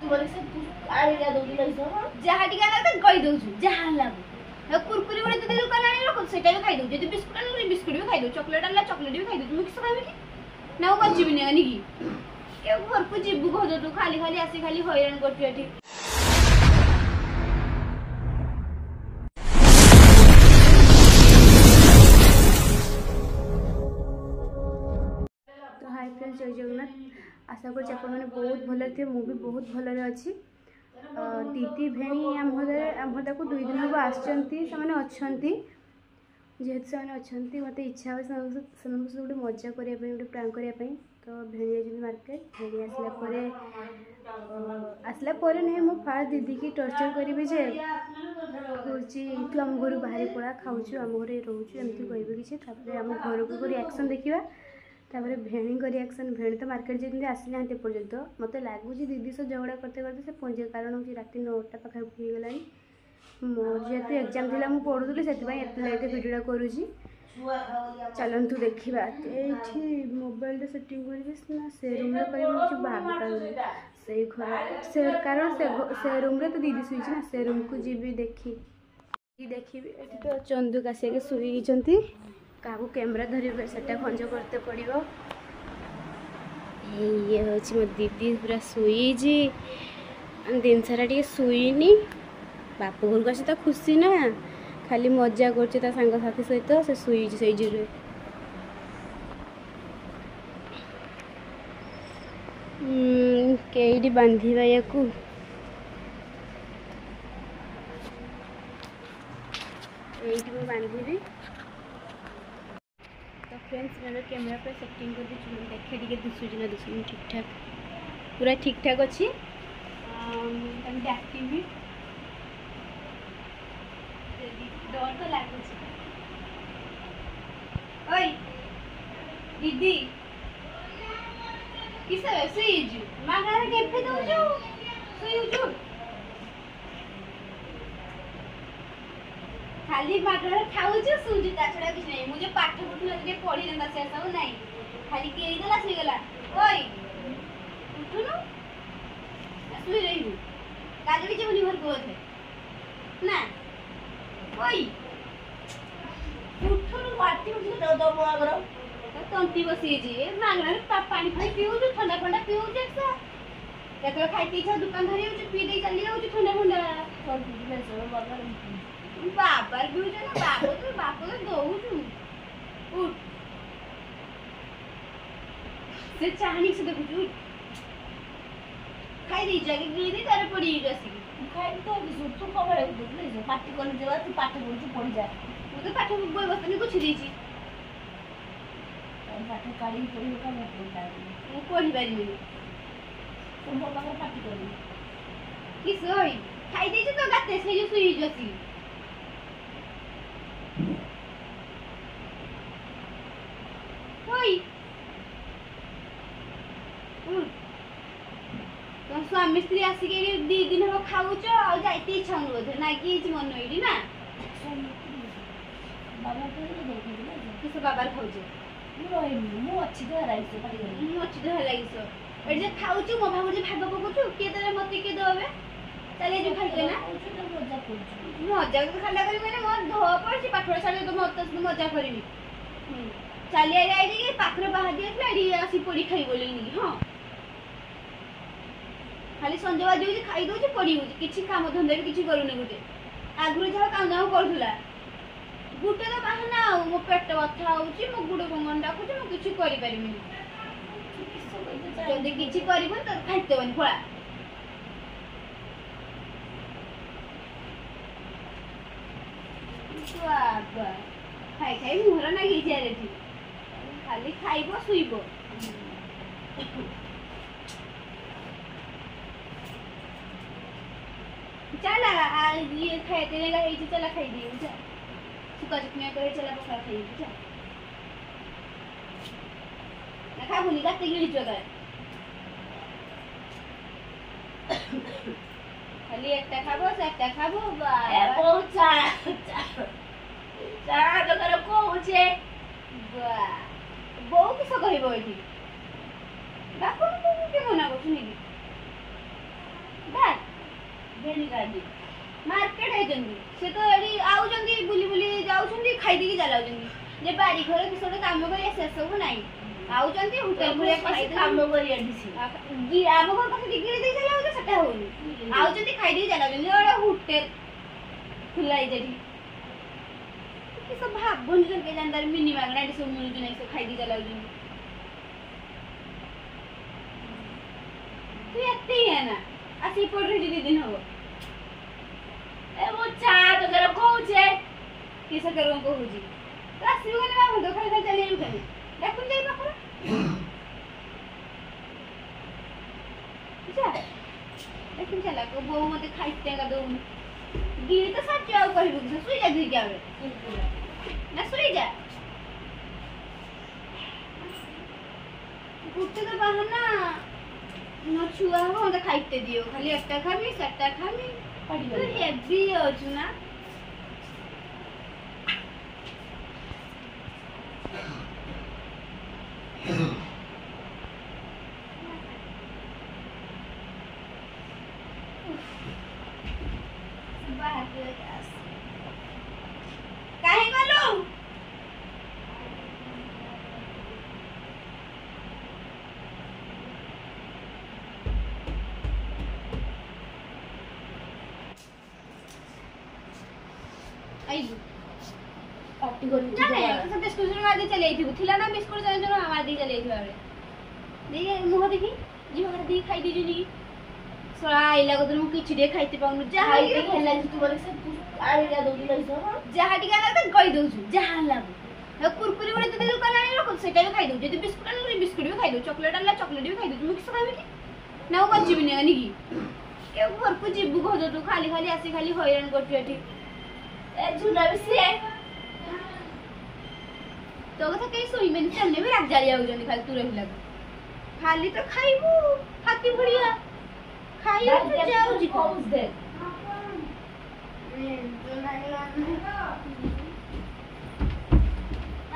बोले से तू आड़िया दौड़ी लइस जहा टिका ना त गई दउछु जहा लागो कुरकुरी बड़े तो दुकान आनी रखो सेटा भी खाई दउ जदी बिस्कुट आनी बिस्कुट भी खाई दउ चॉकलेट आला चॉकलेट भी खाई दउ तुम किस खाबे की ना बच्ची भी नहीं की के घर को जीबू घर तू खाली खाली आसी खाली हैरान करती एठी तो हाय फ्रेंड्स जय जगन्नाथ आशा कर आप बहुत भल थे मु भी बहुत भल अच्छी दीदी भेणी आमदा को 2 दिन हम आसती जेहेतु से मत इच्छा हो गोटे मजा करने गोटे प्रांक करने तो भेणी जाइए मार्केट भेणी आसला नहीं मुझे फास्ट दीदी की टर्चर करी जे हूँ तू आम घर बाहर पड़ा खाऊ आम घर रोचु एमती कह किसी आम घर को रिएक्शन देखा तापर भेणी को रिएक्शन भेणी तो मार्केट जाती आसी ना पर्यंत मत लगुच दीदी से झगड़ा करते करते से पहुँचे कारण हूँ रात 9टा पाखापाखि हो गलानी जेहेतु एग्जाम थी मुझे पढ़ुली से लेट भिडियो करुँची चलतु देखा ये मोबाइल सेटिंग करना से रूम से घर कारण से रूम तो दीदी शुई ना से रूम को जी देखी देखी तो चंदू काशिया शुई क्या कैमेरा धरवे से खंज करते पड़ो ये हूँ मो दीदी पूरा शुईजी दिन सारा टे शुईनी बाप घर को आसी तो खुशी ना खाली मजा कर सांगसाथी सहित से शुईजी से जुरे कईटी बांधिबा या बांधि तो फ्रेंड्स मेरे कैमेरा पर सेटिंग कर दी देखे टे दिशुची ना दिशुनी ठीक ठाक पूरा ठीक ठाक अच्छी डाकिबी डर तो लगुच ओए दीदी किस सुईजु मागार केफे दउजु सुईजु खाली मागार खाउजु सुईजु ता छडा किछ नै मुझे पाठ पुठन जे पढी नंदा से सब नै खाली के देला सुई गेला ओए उठुनु सुई रहिबु काजे भी जेबुनी घर को थे ना ओए उठुनु पाटी उठु दो मोगर तंती बसी जी मागना पानी फाई पीऊ ठंडा ठंडा पीऊ देखा केतले खाई इच्छा दुकान धरी हो पी दे चली जाऊ ठंडा ठंडा बाबर पीऊ ना बाप तो दऊ उठ से चाहनी से देखु खाई दी जाके गिरी तारे पड़ी जसी खाई तो तू खबर है पार्टी करने जवा तू पाठ बोल पड़ जा तू तो पाठ बोल बसनी कुछ दीची पाठ काढ़ी पड़ी का मैं पढ़ी पारि तुम पाखर पार्टी कर किस होई खाई दे तो गाते से जो सुई जसी होई तो स्वामी स्त्री आसी के 2 दिन हो खाउछ आ जाइते इच्छा बोधे ना कि मन होइडी ना बाबा तो देखि किस बाबा खाउछ मु अच्छी देह लागिस पाटी कर मु अच्छी देह लागिस ए जे खाउछ मो भाबु जे भाग पकुछ के देले मते के देबे चले जो खाइते ना मजा तो खाला करी मैंने मोर धो पड़छि पाठरा छाड़े तो मत मजा करिनी चली आ जाई के पाखरे बाहा दिए लाडी आसी पड़ी खाई बोलेनी हां खाली संजवा दिउ जे खाई दउ जे पड़ी हो किछि काम धंदा भी किछि करूनी गुटे आगुरे जा काम दाम करथुला गुटे तो बाहना मो पेट बथा होउची मो गुडो गंगन डाकुची मो किछि करि परिमिनी जदी किछि करिबन त खाइतेबन फळा बाबा खाई खाई मुहरा ना गिछि आरेठी खाली खाइबो सुइबो चला ये खाते नहीं लगा ये चला खाई दियो जा सुका चटनी करे चला पका खाई जा ना खा भूली गाते गिरी जगह खाली एकटा खाबो एकटा खाबो बा ए पहुंचा जा जकर को होचे बा बो की स कहइबो एठी डाको को के मना करछु नी भेड़ी गाड़ी मार्केट आइजंदी से तो एडी आउजंदी बुली बुली जाउछंदी खाई देकी चलाउजंदी जे बाड़ी घर कि सोडे काम करिया से सब नाही आउजंदी होटल भरे खाई काम करिया दिसी जी आम घर कथे डिग्री दे चलाउजे सटा होनी आउजंदी खाई देकी चलाउजंदी ओडा होटल खुलाई जेडी कि सब भाग बंधन के जानदार मिनी मागना डी सब मिलु नहीं सब खाई देकी चलाउजंदी तू एत्ते है ना आसी पड़ रही दिन हो ए वो चा तो कर कहूचे किसे करूं को हुजी रासी गने बा मुंडो खाली खाली चली उठे देखुन जाई पाखरा जा देखुन चला को बो मते खाइते का दो गिरी तो सच जाओ कहबो कि सुई जा गिर जावे ना सुई जा उठते तो बहाना न छुआ हो मते खाइते दियो खाली एकटा खामी सट्टा खामी पड़ी तो हेवी होछु ना काहे गलो आई पार्टी करी ना ना सब बिस्कुट मार दे चले थी थिला ना बिस्कुट चले जो मार दे चले थी बारे देखिए मुंह देखी जीव कर दी खाई दीजो नी सोला आइला को तुम किछ दे खाइते पाउनु जहा खाई दे खेला तू बोले से आइला दो दिन लइस जहा टिका ना तो गई दोछु जहा लागो हे कुरकुरी बड़े तो दुकान आनी रखो सेटा भी खाई दो जदी बिस्कुट आनी बिस्कुट भी खाई दो चॉकलेट आला चॉकलेट भी खाई दो तुम किस खाबे की ना वो बच्ची भी नहीं आनी की के घर को जीबू खो दो तू खाली खाली आसी खाली हैरान करछु एठी ए झूला भी से तो कथा कई सोई में सामने भी राख जाली आउ जनी खाली तू रही लग खाली तो खाइबू हाथी बढ़िया खाई तो जाऊ जी कहूस दे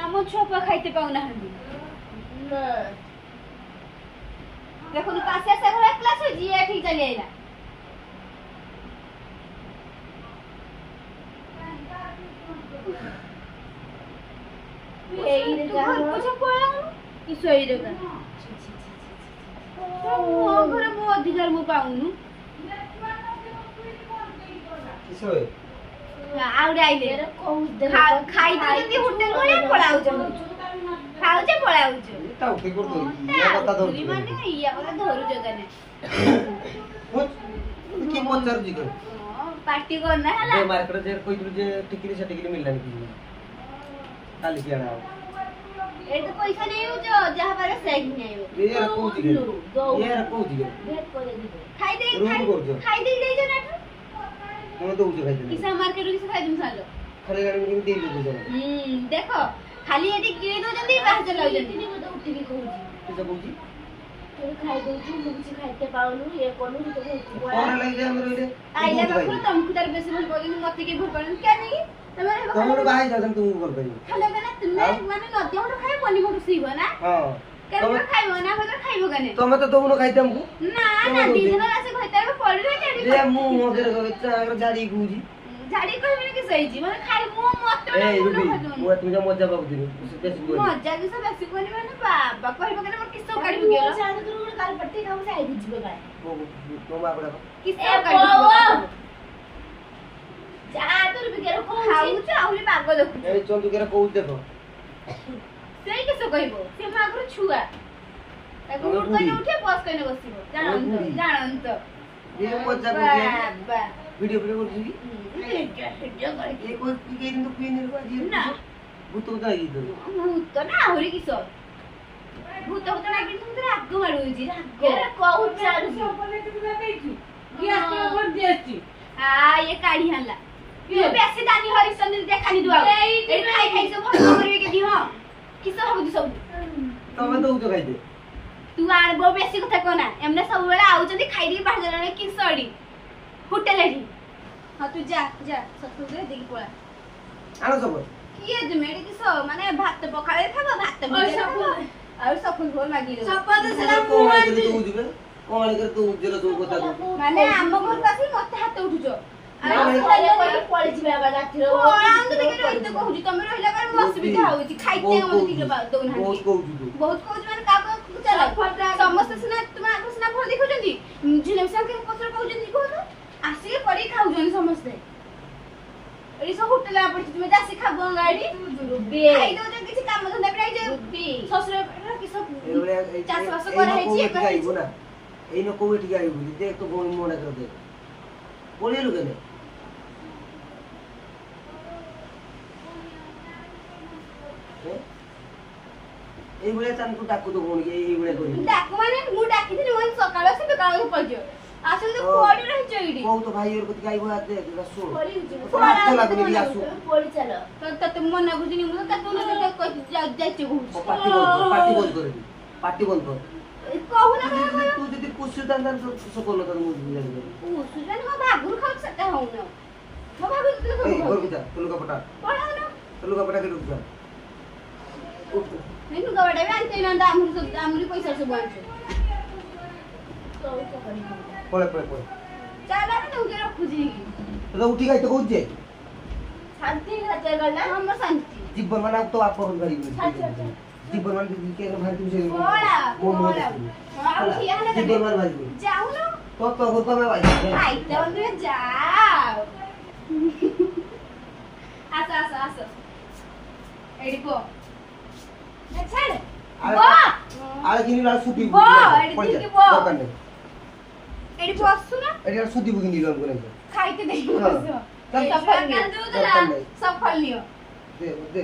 আমো ছোপা খাইতে পাও না হান্দি না দেখো তো পাশে আসা ঘরে ক্লাস হই জিয়া ঠিক চলে আইলা এই রে তুই ঘর পোছা পড়া কি সই রে গা ও ঘরে মো অধিকার মো পাউনু কিসই আউরে আইলে এর कहूस दे খাই যদি হোটেল করে পড়াউছ খাউছে পড়াউছ এটা ওকে করতো ইয়া কথা ধরছি মানে ইয়া কথা ধরু জগানে কি মন চারুজি করে পার্টি কর না হলা যে মার্কেটে যে কইದ್ರು যে টিকিরি সে টিকিরি মিললানি কি কালি কি আনা এই তো পয়সা নেই जो যাহা পারে সেগ নেই এর কোজি গে এর কোজি গে भेट करे दिबे খাই দে রুম করছো খাই দে দেই না তুমি তো উঠে খাইতে কিসা মার্কেট কিসা খাই দিম সালো খালি গাড়ি মিনি দেই দিতে জানো দেখো খালি এটি গিরে দো জলদি বাস চলাও জলদি তিনি মতে উঠি কি कहूजी কিসা কোজি তুই খাই দউছি মু কিছু খাইতে পাউनु এ কোনু তো পরে লাগি যে আমরা রইলে আইলা বাপুর তমকু তার বেশি ভুল বলি মতে কি ভুল করেন কেন কি তোমার তোমরা বাহাই যাও তুমি কল করি খালে কেন তুমি মানে নদী হটো খাই বনি মটো সিব না হ্যাঁ কেন খাইবো না হলে খাইবো কেন তুমি তো তোমরা খাইতে আমকু না না দিন আছে খাইতে পড়ি না কেন যে মু মগের কইতা আগে জারি গুজি ঝাড়ি কইবি কি সইজি মানে খাই মু মতে না এই রুবি খাইবো মু তুমি যা মজা পাবো দিন বেশি কই মজা কি সব বেশি করি মানে বাবা কইবো কেন মোর কিসো কাড়িবো গেল চাঁদ করে কাল পট্টি খাও সাই দিছিবে গায় তোমা বড় কিসো এ কাড়িবো যা তোর বিকের कहूजी খাউছ আহুলি পাগ দেখু এই চল তুই কেরা কই দেখো সেই কিসো কইবো সে মাগর ছুয়া তাকে উঠ কইনে উঠে বস কইনে বসিব জানন তো এই মজা করছে বাবা ভিডিও ভিডিও করছি ভিডিও করে এই কই কি কিন্তু কি নির বাজি না ভূত তো আই তো ভূত না আহুরি কিসো ভূত ভূত না কিন্তু তোর আগ্গ মারুজি আগ্গ এর कहूज চালু ये काढी हल्ला ये पैसे दानी हरिश्चंद्र देखानी दुआ ए खाई खाई सब भस्म करबे के दिहो किसो हबु सब তুমি তো উঠে খাইতে तू आर बो बेसी कथा कोना एमने सब बेला आउचंदी खाई दी बाहर जने किसोडी होटल एडी हां तू जा जा ससुर दे देखि पळा আনো সব किए दे मेडी किसो माने भात पखाळे थाबो भात और सपुन और सपुन भोल मागी सपा तो কোন আইতে তো বুঝবে କଣ କରି ତୁ ଉଜ୍ଜଳ ତୁ କଥା ତୁ ମାନେ ଆମ ଘରକୁ ଆସି ମତେ ହାତ ଉଠୁଛ ପଳେଇଯିବା ବା ରାତିର ଏତେ କହୁଛି ତମେ ରହିଲା ପରେ ମୁଁ ଅସୁବିଧା ହଉଛି ଖାଇତେ ମତେ ଟିକେ ଦଉନାହାନ୍ତି ବହୁତ କହୁଛୁ ତୁ ବହୁତ କହୁଛି ମାନେ କାହାକୁ ଚାଲ ସମସ୍ତେ ସିନା ତୁମ ଆଗ ସିନା ଭଲ ଦେଖୁଛନ୍ତି ଝିଅ ସାଙ୍ଗେ ପତ୍ର କହୁଛନ୍ତି କହୁଛୁ ଆସିକି କରିକି ଖାଉଛନ୍ତି ସମସ୍ତେ ଏଇ ସବୁ ହୋଟେଲ ପଡିଛି ତୁମେ ଆସି ଖାବ ଗାଡି ଖାଇ ଦଉଛ କିଛି କାମ ଧନ୍ଦା ବି ନାହିଁ ଶ୍ୱଶୁର କିସ ଚାଷ ବାସ କରାହେଇଛି ଖାଇବୁ ନା ଏଇ ନ କୋଉ ଏଠିକି ଆଇବୁ ଦେଖ ତ ଭଉଣୀ ମନା କରିଦେ ପଳେଇଲୁ କେନେ এইভଳିଆ ତାଙ୍କୁ ଡାକୁ ତ ଭଉଣୀ এইଭଳିଆ କରିବୁ ଡାକୁ ମାନେ ମୁଁ ଡାକିଥିଲି ମୁଁ ସକାଳ ଆସି ବେକାଳ ପଳେଇଯିବ ଆସନ୍ତୁ କୋଡି ରହିଛ ଏଇଠି କହୁ ତ ଭାଇ ଘର କତିକି ଆଇବୁ ଆତେ ଆସୁ ପଳେଇ ଲାଗୁନି କି ଆସୁ ଚାଲ ତତେ ମନା କରୁଛି ମୁଁ ତତେ ଯାଇଛୁ କହୁଛି ପାଟି ବନ୍ଦ କର ପାଟି ବନ୍ଦ କର କହୁନା ତୁ ଯଦି ପୁଷୁ ତାହେଲେ ସକଲ ତ ମୁଁ ଜାଣିପାରିବି ସୁଜାନ ମୋ ଭାଗୁରୁ ଖାଉଛି ସେଟା ହଉନ ମୋ ଭାଗୁରୁ ତୁ ଏଇ ଘରକୁ ଯା ତୁ ଲୁଗାପଟା ପଳାଉନ ତୁ ଲୁଗାପଟା କେটে ଯା ନାଇଁ ତୁ ଗବଡା ବି ଆଣିତେ ନା ଆମରି ପଇସା ସବୁ ଆଣିଛୁ ପଳେ ପଳେ ପଳେ ଚାଲ ଆମେ ତୁ ରଖୁଛି ତ ଉଠି ଗାଇ ତ କହୁଛି ଯେ ଶାନ୍ତି ରାଜା ଗଲା ଆମ ଶାନ୍ତି ଜୀବନ ମାନେ ତ ବାପ ଘର ଧରିବି ଜୀବନ ମାନେ କେ ଭାରି ତୁ ସେ ପଳା ପଳା ଆଉ ଠିଆ ହେଲେ ଜୀବନ ମାନେ ଭାରି ଯାଉନ ତ ଘର তো ভাই ଖାଇତେ ବন্ধୁ ଯାଅ ଆସ ଆସ ଆସ ଏଇଠି ପോ ଛାଡ আরে কিনি না সুদি বো, এটি থেকে বো। দরকার নেই ଏଠି ବସୁ ନା এটা সুদি বুকিং দিলাম করে ଖାଇତେ ଦେଇ ହଁ। ସଫଳ ନିଅ ଦରକାର ନାହିଁ। ସଫଳ ନିଅ দে দে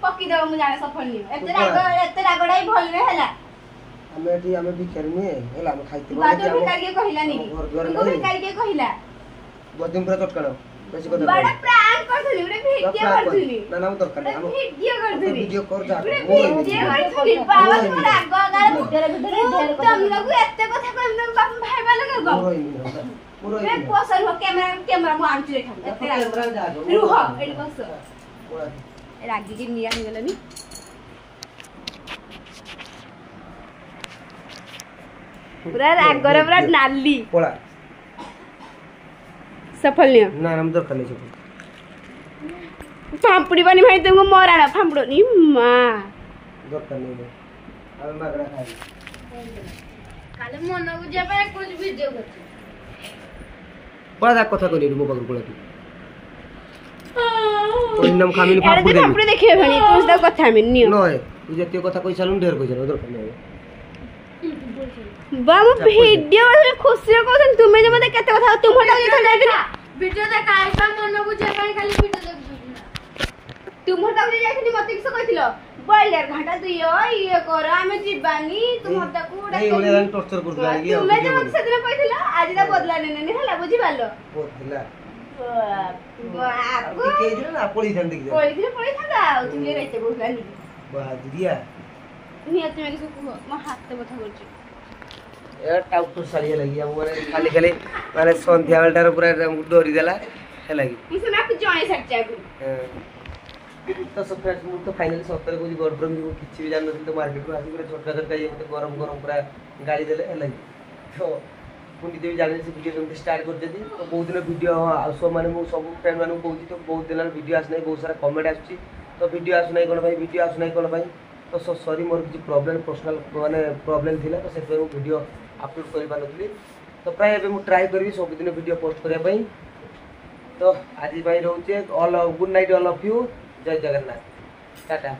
ପକେଇଦବ ମୁଁ ଜାଣେ ସଫଳ ନିଅ ଏତେ ରାଗଟା ବି ଭଲ ନୁହେଁ ହେଲା ଆମେ ଏଠି ଆମେ ଭିକାରୀ ନୁହେଁ ହେଲା ଆମେ ଖାଇତେ ବାଦ ଭିକାରୀ କିଏ କହିଲାନି କି ଘର ଦ୍ୱାର ତୁମକୁ ନାହିଁ। ଭିକାରୀ କିଏ କହିଲା ବଦିନ ପୁରା ଚଟକାଣ ବେଶୀ କଥା ବଡ ପ୍ରାଙ୍କ୍ କରିଥିଲି ଗୋଟେ ଭିଡିଓ କରିଥିଲି ନା ନା ଦରକାର ନାହିଁ ଆମ ଭିଡିଓ କରିଥିଲି ଭିଡିଓ କର ଯା ଗୋଟେ ଭିଡିଓ କରିଥିଲି ବାବା ତୁମ ରାଗ ଗାଳ ତମକୁ ଏତେ କଥା କହିଲି ତମ ବାପା ଭାଇ ବାଲା କବ ମୋର ଏ ବସ ରୁହ କ୍ୟାମେରା ମୁଁ ଆଣୁଛି ଏଠାକୁ ଏତେ ରାଗ ରୁହ ଏଠି ବସ ରାଗିକି ନିଆ ହେଇଗଲାନି ପୁରା ରାଗରେ ପୁରା ନାଲି ପଳା ସଫଳ ନିଅ ନା ଆମ ଦରକାର ନାହିଁ ସବୁ ଫାମ୍ପୁଡିବନି ଭାଇ ତୁମକୁ ମରାଣ ଫାମ୍ପୁଡନି ମା ଦରକାର ନାହିଁ ଆମେ ମାଗଣା ଖାଇବୁ କାଲି ମନ ବୁଝିବା ପାଇଁ କହୁଛି ଭିଡିଓ କରୁଛି ପଳା ଯା କଥା କରିବୁ ମୋ ପାଖରୁ ପଳା ତୁ ପରିଣାମ ଖାମିନି ଫାମ୍ପୁଡି ଦେବି ଫାମ୍ପୁଡି ଦେଖିବେ ଭାଇ ତୁମ ସହିତ କଥା ହେମି ନିଅ ନଏ ତୁ ଯେତିକି କଥା କହିସାରିଲୁ ଢେର କହିସାରିଲୁ ଦରକାର ନାହିଁ ବା ମୁଁ ଭିଡିଓ ଖୁସିରେ କହୁଛନ୍ତି ତୁମେ ଯେ ମତେ କେତେ କଥା ତୁମଟା ଯାଇଥିଲା ଭିଡିଓ ଦେଖା ଆଇପା ମନ ବୁଝିବା ପାଇଁ ଖାଲି ଭିଡିଓ ଦେଖୁଛନ୍ତି ତୁମଟା ଯାଇଥିଲି ମତେ କିସ କହିଥିଲ ବଏଲର ଘାଟା ଦିଅ ଇଏ କର ଆମେ ଯିବାନି ତୁମଟାକୁ ଏଇ ଭଳିଆ ଟର୍ଚର କରୁଥିଲା କି ତୁମେ ଯେ ମତେ ସେଦିନ କହିଥିଲ ଆଜି ତା ବଦଲା ନେନି ହେଲା ବୁଝିପାରିଲ ବୋଥିଲା ଆକୁ ଟିକେ ହେଇଥିଲା ନା ପଳେଇଥାନ୍ତି କି ପଳେଇଥାନ୍ତା ଆଉ ତୁମେ ଏତେ କହୁଥିଲାନି ବାଦିରିଆ ନିହାତି ତୁମେ କିଛି କୁହ ମୋ ହାତ କଥା କରୁଛି ଏ ଟାଉଟର ଶାଢ଼ୀ ଲାଗି ଆମ ମାନେ ଖାଲି ଖାଲି ମାନେ ସନ୍ଧ୍ୟା ବେଳଟାର ପୁରା ଆମକୁ ଡରି ଦେଲା ହେଲା କି ମୁଁ ସେମାନଙ୍କୁ ଜଣେଇ ସାରିଛି ଆଗରୁ ତ ଫ୍ରେଣ୍ଡସ୍ ମୁଁ ତ ଫାଇନାଲି ସତରେ କହୁଛି ଗଡ଼ବଡ଼ ମୁଁ କିଛି ବି ଜାଣିନଥିଲି ତ ମାର୍କେଟରୁ ଆସି ପୁରା ଝଟକା ଝଟକା ଇଏ ମୋତେ ଗରମ ଗରମ ପୁରା ଗାଳି ଦେଲେ ହେଲା କି ତ ମୁଁ ନିଜେ ବି ଜାଣିଲି ସେ ଭିଡ଼ିଓ କେମିତି ଷ୍ଟାର୍ଟ କରିଛନ୍ତି ତ ବହୁତ ଦିନ ଭିଡ଼ିଓ ଆଉ ମାନେ ମୁଁ ସବୁ ଫ୍ରେଣ୍ଡ ମାନଙ୍କୁ କହୁଛି ତ ବହୁତ ଦିନ ଭିଡ଼ିଓ ଆସୁନାହିଁ ବହୁତ ସାରା କମେଣ୍ଟ ଆସୁଛି ତ ଭିଡ଼ିଓ ଆସୁନାହିଁ କ'ଣ ପାଇଁ ଭିଡ଼ିଓ ଆସୁନାହିଁ କ'ଣ ପାଇଁ ତ ସରି ମୋର କିଛି ପ୍ରୋବ୍ଲେମ୍ ପର୍ସନାଲ ମାନେ ପ୍ରୋବ୍ଲେମ୍ ଥିଲା ତ ସେଥିପାଇଁ ମୁଁ ଭିଡ଼ିଓ अपलोड କରିପାରୁନଥିଲି ତ ପ୍ରାୟ ଏବେ ମୁଁ ଟ୍ରାଏ କରିବି ସବୁଦିନ ଭିଡ଼ିଓ ପୋଷ୍ଟ କରିବା ପାଇଁ ତ ଆଜି ପାଇଁ ରହୁଛି all good night all of you ଜୟ ଜଗନ୍ନାଥ टाटा।